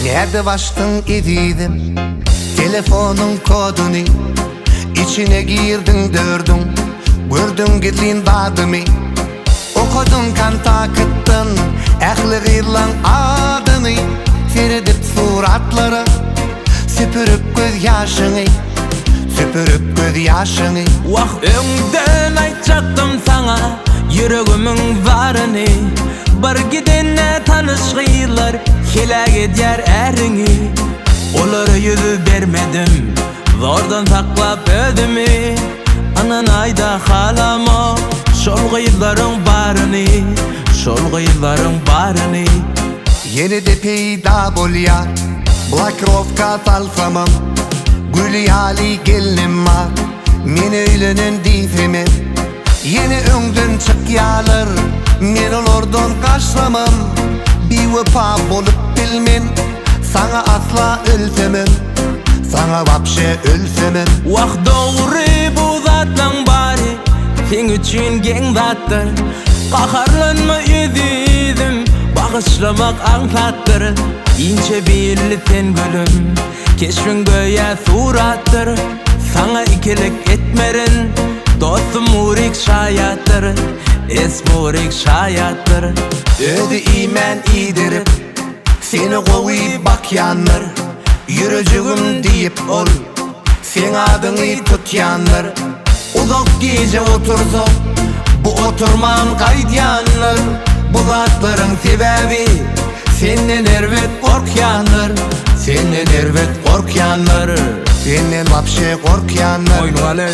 Nerede baştın ediydim telefonun kodunu, içine girdin dördün, gördün gidin badımı. Okudun kan takıttın ehli gıylan adını, Feridip suratları süpürüp göz yaşını, süpürüp göz yaşını. Vah öňden aýtjaktym sana yüregimin barını, bir gidenne tanışgylar helak edýär äriňi. Olara yüzü bermedim, zordan saklap ödümü. Anan ayda halama şol gıylaryň barını, şol gıylaryň barını. Yeni de peyda bolýar blokrovka talsamam, gülü hali gelinim var, men öýlenen difemem. Yeni öňden çykýarlar, men olardan kaçsamam. Bir wepa bolup bilmen, sana asla ölsemem, sana vapşe ölsemem. Wah dogry bu zatlaň bary, sen üçin geň zatdyr. Gaharlanma üzidim, bagışlamak aňlatdyr. İnçe belli sen gülüm, keşfin göýe suratdyr. Sana ikilik etmerin, dostum murik şaýatdyr, esmurik şaýatdyr. Ödi imen idirip, seni gowy bakyanlar, yürüjügüm diýip ol, sen adyny tutyanlar. Uzak gece otursak, bu oturmam gaýdyanlar. Bu zatlaryň sebebi, senden ervet korkyanlar, senden ervet korkyanlar, senden vapşe korkyanlar. Oynale.